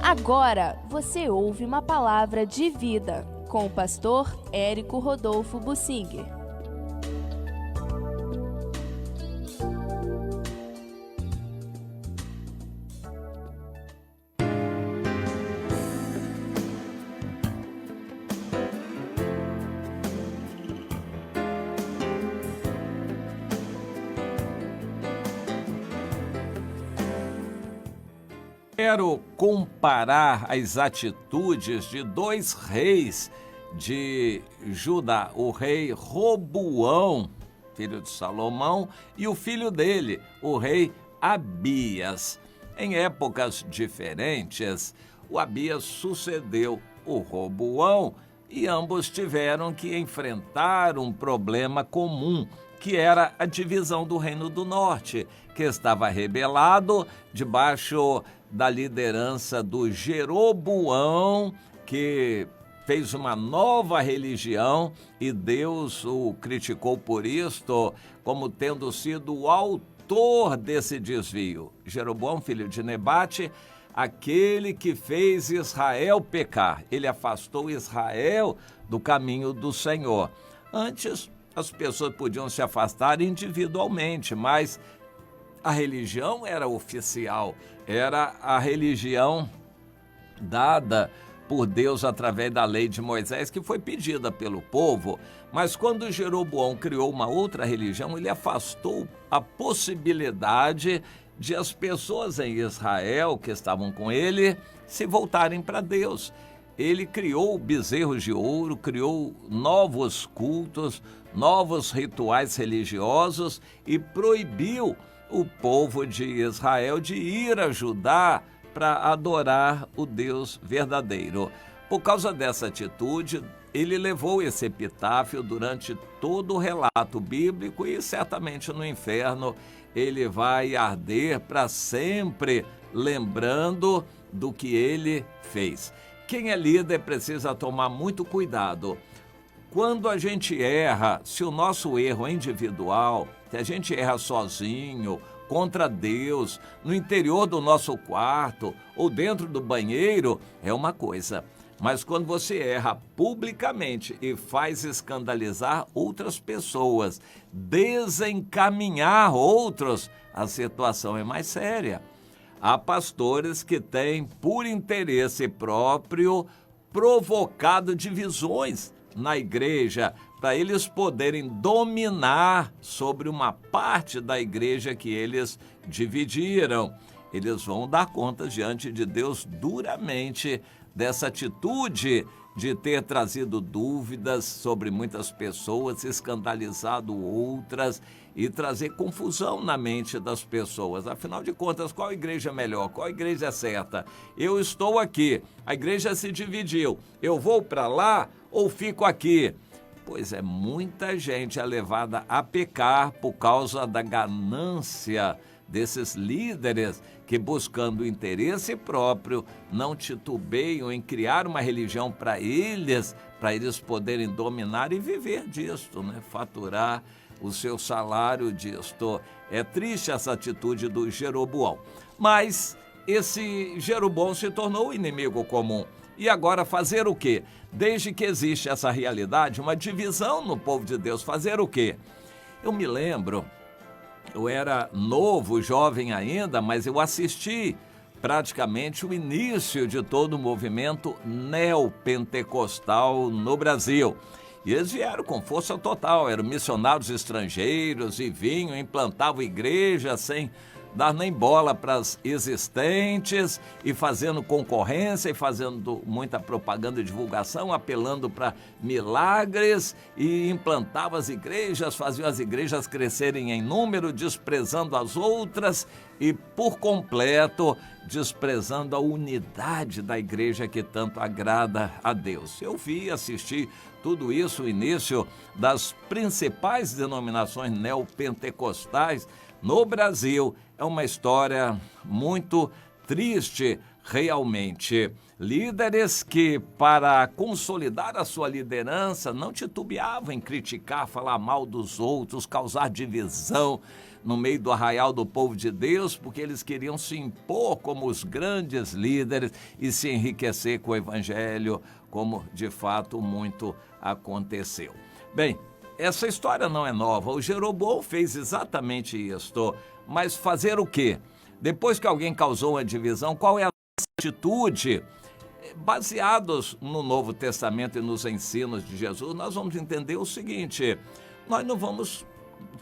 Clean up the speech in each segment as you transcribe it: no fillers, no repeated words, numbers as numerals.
Agora você ouve uma palavra de vida com o pastor Érico Rodolfo Bussinger. Quero comparar as atitudes de dois reis de Judá, o rei Roboão, filho de Salomão, e o filho dele, o rei Abias. Em épocas diferentes, o Abias sucedeu o Roboão e ambos tiveram que enfrentar um problema comum, que era a divisão do Reino do Norte, que estava rebelado debaixo da liderança do Jeroboão, que fez uma nova religião e Deus o criticou por isto, como tendo sido o autor desse desvio. Jeroboão, filho de Nebate, aquele que fez Israel pecar. Ele afastou Israel do caminho do Senhor. Antes, as pessoas podiam se afastar individualmente, mas a religião era oficial, era a religião dada por Deus através da lei de Moisés, que foi pedida pelo povo. Mas quando Jeroboão criou uma outra religião, ele afastou a possibilidade de as pessoas em Israel que estavam com ele se voltarem para Deus. Ele criou bezerros de ouro, criou novos cultos, novos rituais religiosos e proibiu o povo de Israel de ir a Judá para adorar o Deus verdadeiro. Por causa dessa atitude, ele levou esse epitáfio durante todo o relato bíblico e certamente no inferno ele vai arder para sempre, lembrando do que ele fez. Quem é líder precisa tomar muito cuidado. Quando a gente erra, se o nosso erro é individual, se a gente erra sozinho, contra Deus, no interior do nosso quarto ou dentro do banheiro, é uma coisa. Mas quando você erra publicamente e faz escandalizar outras pessoas, desencaminhar outros, a situação é mais séria. Há pastores que têm, por interesse próprio, provocado divisões na igreja, para eles poderem dominar sobre uma parte da igreja que eles dividiram. Eles vão dar conta diante de Deus duramente dessa atitude de ter trazido dúvidas sobre muitas pessoas, escandalizado outras e trazer confusão na mente das pessoas. Afinal de contas, qual igreja é melhor? Qual igreja é certa? Eu estou aqui, a igreja se dividiu, eu vou para lá ou fico aqui? Pois é, muita gente é levada a pecar por causa da ganância desses líderes que, buscando interesse próprio, não titubeiam em criar uma religião para eles poderem dominar e viver disto, né? Faturar o seu salário disto. É triste essa atitude do Jeroboão. Mas esse Jeroboão se tornou o inimigo comum. E agora fazer o quê? Desde que existe essa realidade, uma divisão no povo de Deus, fazer o quê? Eu me lembro, eu era novo, jovem ainda, mas eu assisti praticamente o início de todo o movimento neopentecostal no Brasil. E eles vieram com força total, eram missionários estrangeiros e vinham, implantavam igrejas sem dar nem bola para as existentes e fazendo concorrência e fazendo muita propaganda e divulgação, apelando para milagres e implantavam as igrejas, faziam as igrejas crescerem em número, desprezando as outras e, por completo, desprezando a unidade da igreja que tanto agrada a Deus. Eu vi, assisti tudo isso, o início das principais denominações neopentecostais no Brasil. É uma história muito triste realmente. Líderes que, para consolidar a sua liderança, não titubeavam em criticar, falar mal dos outros, causar divisão no meio do arraial do povo de Deus, porque eles queriam se impor como os grandes líderes e se enriquecer com o evangelho, como de fato muito aconteceu. Bem, essa história não é nova, o Jeroboão fez exatamente isto, mas fazer o quê? Depois que alguém causou uma divisão, qual é a atitude? Baseados no Novo Testamento e nos ensinos de Jesus, nós vamos entender o seguinte: nós não vamos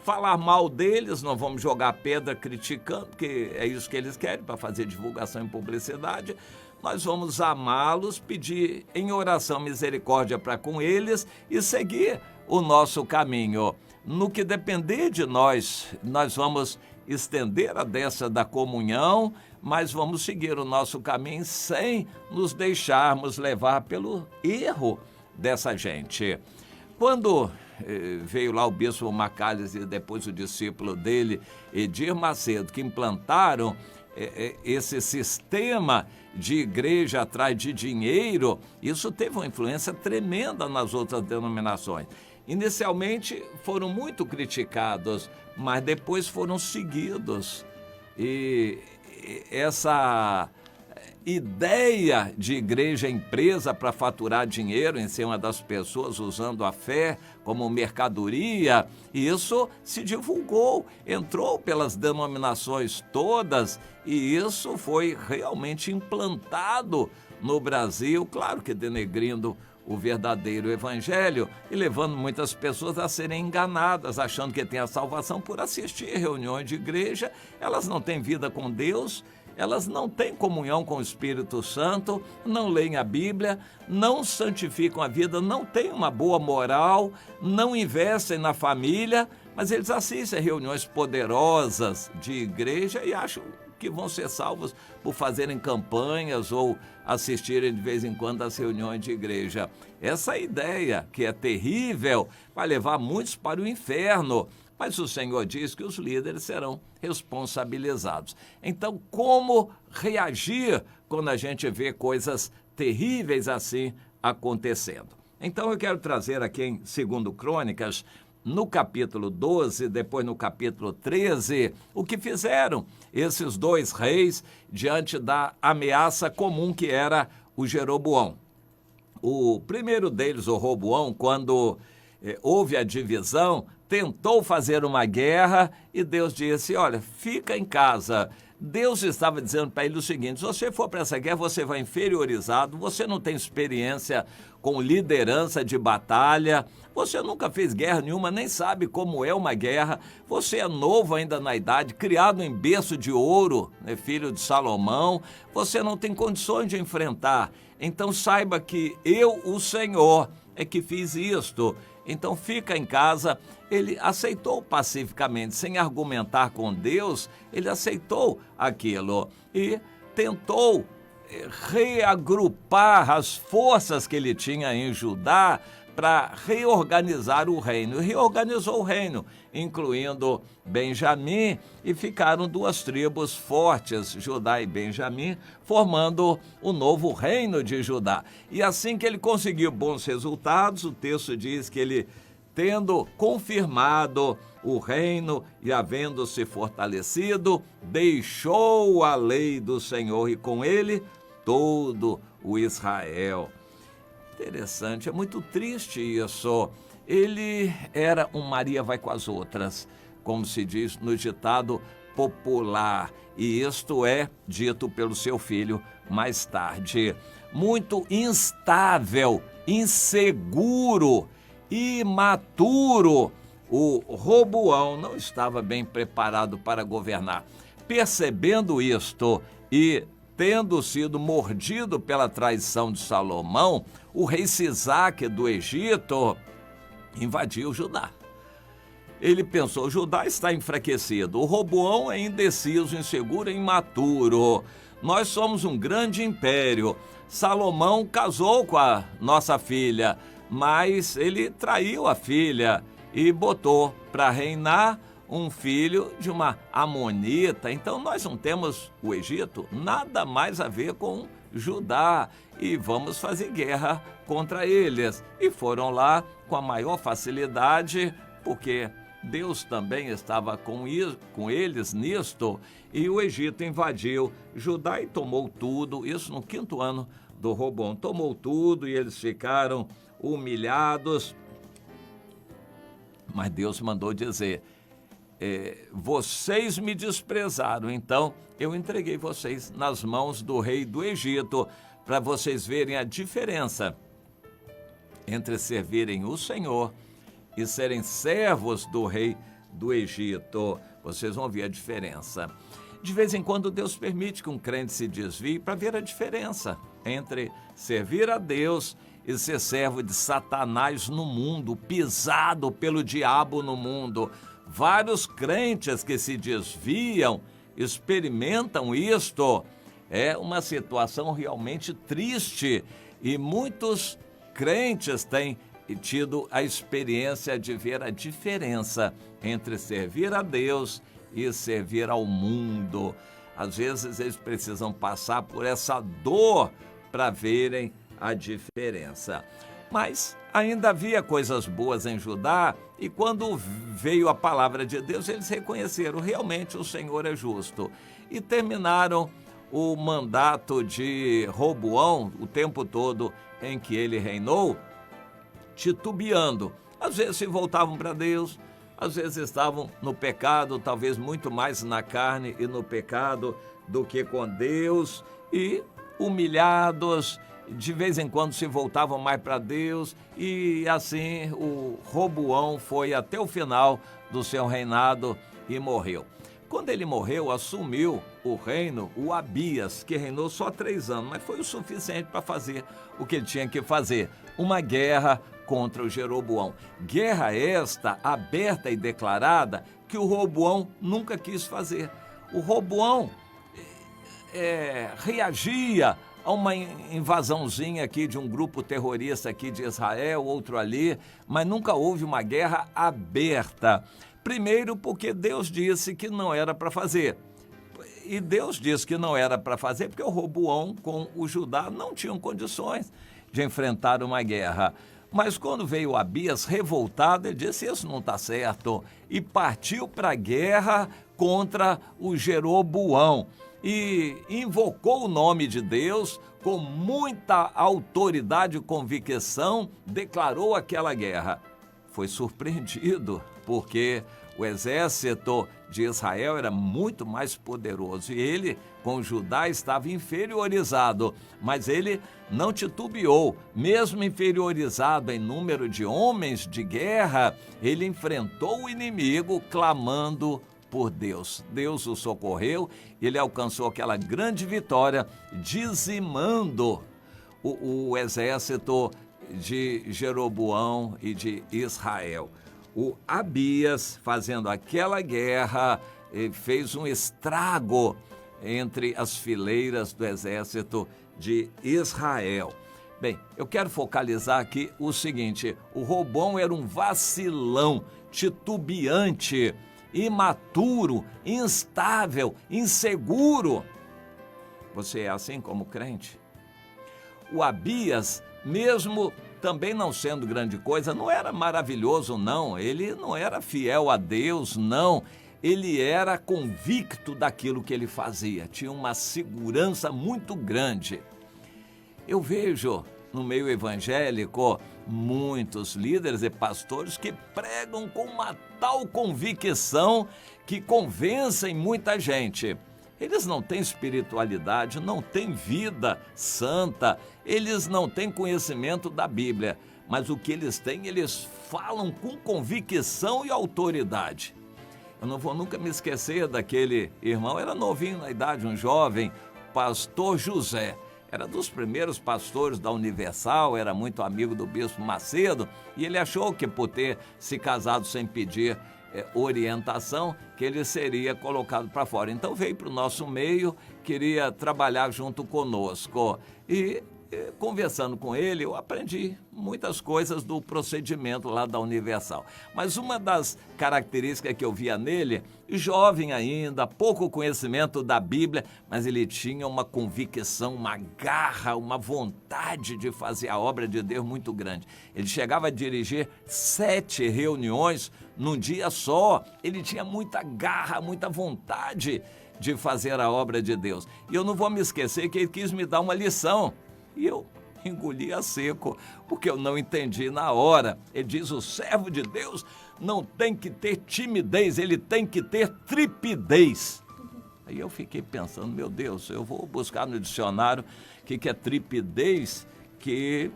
falar mal deles, não vamos jogar pedra criticando, porque é isso que eles querem para fazer divulgação e publicidade. Nós vamos amá-los, pedir em oração misericórdia para com eles e seguir o nosso caminho. No que depender de nós, nós vamos estender a destra da comunhão, mas vamos seguir o nosso caminho sem nos deixarmos levar pelo erro dessa gente. Quando veio lá o bispo Macalhes e depois o discípulo dele, Edir Macedo, que implantaram esse sistema de igreja atrás de dinheiro, isso teve uma influência tremenda nas outras denominações. Inicialmente foram muito criticados, mas depois foram seguidos. E essa ideia de igreja empresa para faturar dinheiro em cima das pessoas, usando a fé como mercadoria, isso se divulgou, entrou pelas denominações todas e isso foi realmente implantado no Brasil, claro que denegrindo o verdadeiro evangelho e levando muitas pessoas a serem enganadas, achando que tem a salvação por assistir reuniões de igreja. Elas não têm vida com Deus, elas não têm comunhão com o Espírito Santo, não leem a Bíblia, não santificam a vida, não têm uma boa moral, não investem na família, mas eles assistem a reuniões poderosas de igreja e acham que vão ser salvos por fazerem campanhas ou assistirem de vez em quando às reuniões de igreja. Essa ideia, que é terrível, vai levar muitos para o inferno, mas o Senhor diz que os líderes serão responsabilizados. Então, como reagir quando a gente vê coisas terríveis assim acontecendo? Então, eu quero trazer aqui em 2 Crônicas, no capítulo 12, depois no capítulo 13, o que fizeram esses dois reis diante da ameaça comum que era o Jeroboão. O primeiro deles, o Roboão, quando houve a divisão, tentou fazer uma guerra e Deus disse: olha, fica em casa. Deus estava dizendo para ele o seguinte: se você for para essa guerra, você vai inferiorizado, você não tem experiência com liderança de batalha, você nunca fez guerra nenhuma, nem sabe como é uma guerra, você é novo ainda na idade, criado em berço de ouro, né, filho de Salomão, você não tem condições de enfrentar. Então saiba que eu, o Senhor, é que fiz isto. Então fica em casa. Ele aceitou pacificamente, sem argumentar com Deus, ele aceitou aquilo e tentou reagrupar as forças que ele tinha em Judá para reorganizar o reino. E reorganizou o reino, incluindo Benjamim, e ficaram duas tribos fortes, Judá e Benjamim, formando o novo reino de Judá. E assim que ele conseguiu bons resultados, o texto diz que ele, tendo confirmado o reino e havendo se fortalecido, deixou a lei do Senhor e com ele todo o Israel. Interessante, é muito triste isso. Ele era um Maria vai com as outras, como se diz no ditado popular, e isto é dito pelo seu filho mais tarde. Muito instável, inseguro, imaturo. O Roboão não estava bem preparado para governar. Percebendo isto e tendo sido mordido pela traição de Salomão, o rei Sisaque do Egito invadiu Judá. Ele pensou: Judá está enfraquecido, o Roboão é indeciso, inseguro e imaturo. Nós somos um grande império. Salomão casou com a nossa filha, mas ele traiu a filha e botou para reinar um filho de uma amonita. Então nós não temos o Egito nada mais a ver com Judá e vamos fazer guerra contra eles. E foram lá com a maior facilidade, porque Deus também estava com eles nisto, e o Egito invadiu Judá e tomou tudo, isso no 5º ano do Roboão. Tomou tudo e eles ficaram humilhados. Mas Deus mandou dizer, vocês me desprezaram, então eu entreguei vocês nas mãos do rei do Egito, para vocês verem a diferença entre servirem o Senhor e serem servos do rei do Egito. Vocês vão ver a diferença. De vez em quando Deus permite que um crente se desvie para ver a diferença entre servir a Deus e ser servo de Satanás no mundo, pisado pelo diabo no mundo. Vários crentes que se desviam experimentam isto. É uma situação realmente triste e muitos crentes têm tido a experiência de ver a diferença entre servir a Deus e servir ao mundo. Às vezes eles precisam passar por essa dor para verem a diferença. Mas ainda havia coisas boas em Judá, e quando veio a palavra de Deus, eles reconheceram, realmente o Senhor é justo. E terminaram o mandato de Roboão, o tempo todo em que ele reinou, titubeando. Às vezes se voltavam para Deus, às vezes estavam no pecado, talvez muito mais na carne e no pecado do que com Deus, e humilhados, de vez em quando se voltavam mais para Deus, e assim o Roboão foi até o final do seu reinado e morreu. Quando ele morreu, assumiu o reino o Abias, que reinou só 3 anos, mas foi o suficiente para fazer o que ele tinha que fazer, uma guerra contra o Jeroboão. Guerra esta aberta e declarada que o Roboão nunca quis fazer. O Roboão reagia a uma invasãozinha aqui de um grupo terrorista aqui de Israel, outro ali, mas nunca houve uma guerra aberta. Primeiro porque Deus disse que não era para fazer. E Deus disse que não era para fazer porque o Roboão com o Judá não tinham condições de enfrentar uma guerra. Mas quando veio Abias revoltado, ele disse, isso não está certo, e partiu para a guerra contra o Jeroboão. E invocou o nome de Deus com muita autoridade e convicção, declarou aquela guerra. Foi surpreendido, porque o exército de Israel era muito mais poderoso e ele, com Judá, estava inferiorizado, mas ele não titubeou. Mesmo inferiorizado em número de homens de guerra, ele enfrentou o inimigo clamando por Deus. Deus o socorreu, ele alcançou aquela grande vitória, dizimando o exército de Jeroboão e de Israel. O Abias, fazendo aquela guerra, fez um estrago entre as fileiras do exército de Israel. Bem, eu quero focalizar aqui o seguinte, o Roboão era um vacilão, titubeante, imaturo, instável, inseguro. Você é assim como crente? O Abias, mesmo também não sendo grande coisa, não era maravilhoso, não. Ele não era fiel a Deus, não. Ele era convicto daquilo que ele fazia. Tinha uma segurança muito grande. Eu vejo no meio evangélico muitos líderes e pastores que pregam com uma tal convicção que convencem muita gente. Eles não têm espiritualidade, não têm vida santa, eles não têm conhecimento da Bíblia, mas o que eles têm, eles falam com convicção e autoridade. Eu não vou nunca me esquecer daquele irmão, era novinho na idade, um jovem, pastor José. Era dos primeiros pastores da Universal, era muito amigo do bispo Macedo, e ele achou que por ter se casado sem pedir orientação, que ele seria colocado para fora. Então veio para o nosso meio, queria trabalhar junto conosco. E conversando com ele, eu aprendi muitas coisas do procedimento lá da Universal. Mas uma das características que eu via nele, jovem ainda, pouco conhecimento da Bíblia, mas ele tinha uma convicção, uma garra, uma vontade de fazer a obra de Deus muito grande. Ele chegava a dirigir 7 reuniões num dia só. Ele tinha muita garra, muita vontade de fazer a obra de Deus. E eu não vou me esquecer que ele quis me dar uma lição. E eu engoli a seco, porque eu não entendi na hora. Ele diz, o servo de Deus não tem que ter timidez, ele tem que ter tripidez. Aí eu fiquei pensando, meu Deus, eu vou buscar no dicionário o que é tripidez, que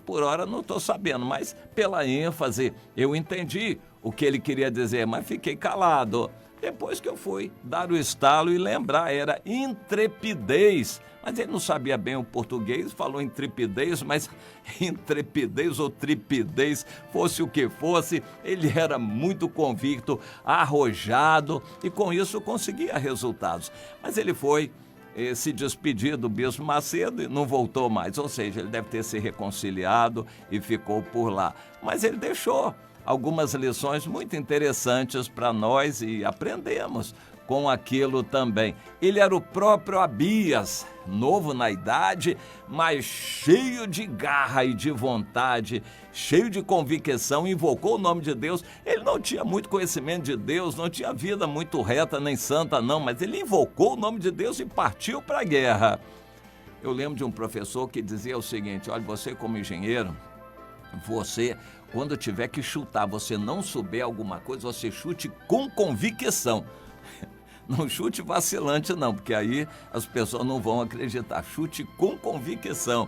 por hora não estou sabendo, mas pela ênfase eu entendi o que ele queria dizer, mas fiquei calado. Depois que eu fui dar o estalo e lembrar, era intrepidez. Mas ele não sabia bem o português, falou intrepidez, mas intrepidez ou tripidez, fosse o que fosse, ele era muito convicto, arrojado e com isso conseguia resultados. Mas ele foi se despedir do Bispo Macedo e não voltou mais, ou seja, ele deve ter se reconciliado e ficou por lá. Mas ele deixou algumas lições muito interessantes para nós e aprendemos com aquilo também. Ele era o próprio Abias, novo na idade, mas cheio de garra e de vontade, cheio de convicção, invocou o nome de Deus. Ele não tinha muito conhecimento de Deus, não tinha vida muito reta nem santa não, mas ele invocou o nome de Deus e partiu para a guerra. Eu lembro de um professor que dizia o seguinte, olha, você como engenheiro, você, quando tiver que chutar, você não souber alguma coisa, você chute com convicção. Não chute vacilante não, porque aí as pessoas não vão acreditar. Chute com convicção.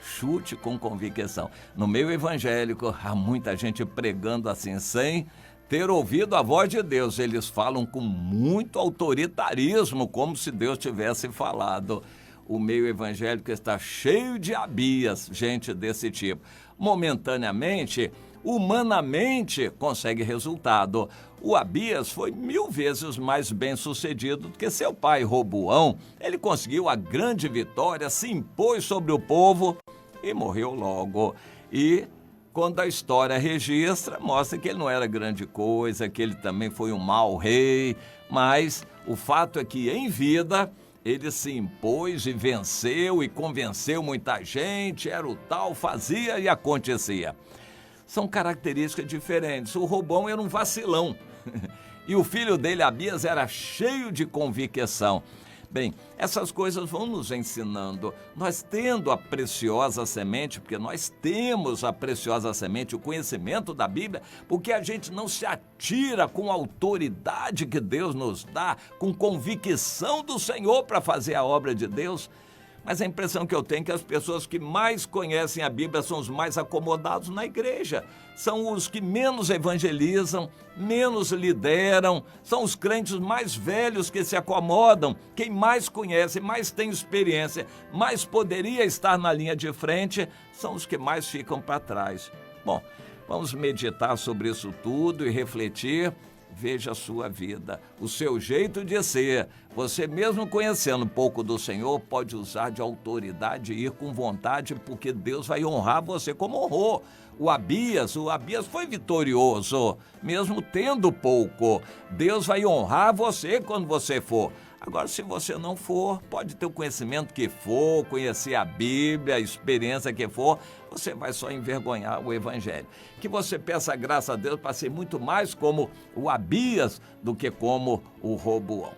Chute com convicção. No meio evangélico, há muita gente pregando assim, sem ter ouvido a voz de Deus. Eles falam com muito autoritarismo, como se Deus tivesse falado. O meio evangélico está cheio de Abias, gente desse tipo. Momentaneamente, humanamente, consegue resultado. O Abias foi 1000 vezes mais bem sucedido do que seu pai Roboão. Ele conseguiu a grande vitória, se impôs sobre o povo e morreu logo. E quando a história registra, mostra que ele não era grande coisa, que ele também foi um mau rei, mas o fato é que em vida ele se impôs e venceu e convenceu muita gente, era o tal, fazia e acontecia. São características diferentes. O Roboão era um vacilão e o filho dele, Abias, era cheio de convicção. Bem, essas coisas vão nos ensinando. Nós tendo a preciosa semente, porque nós temos a preciosa semente, o conhecimento da Bíblia, porque a gente não se atira com a autoridade que Deus nos dá, com convicção do Senhor para fazer a obra de Deus. Mas a impressão que eu tenho é que as pessoas que mais conhecem a Bíblia são os mais acomodados na igreja. São os que menos evangelizam, menos lideram, são os crentes mais velhos que se acomodam. Quem mais conhece, mais tem experiência, mais poderia estar na linha de frente, são os que mais ficam para trás. Bom, vamos meditar sobre isso tudo e refletir. Veja a sua vida, o seu jeito de ser. Você mesmo conhecendo um pouco do Senhor, pode usar de autoridade e ir com vontade, porque Deus vai honrar você como honrou. O Abias foi vitorioso, mesmo tendo pouco. Deus vai honrar você quando você for. Agora, se você não for, pode ter o conhecimento que for, conhecer a Bíblia, a experiência que for, você vai só envergonhar o Evangelho. Que você peça graça a Deus para ser muito mais como o Abias do que como o Roboão.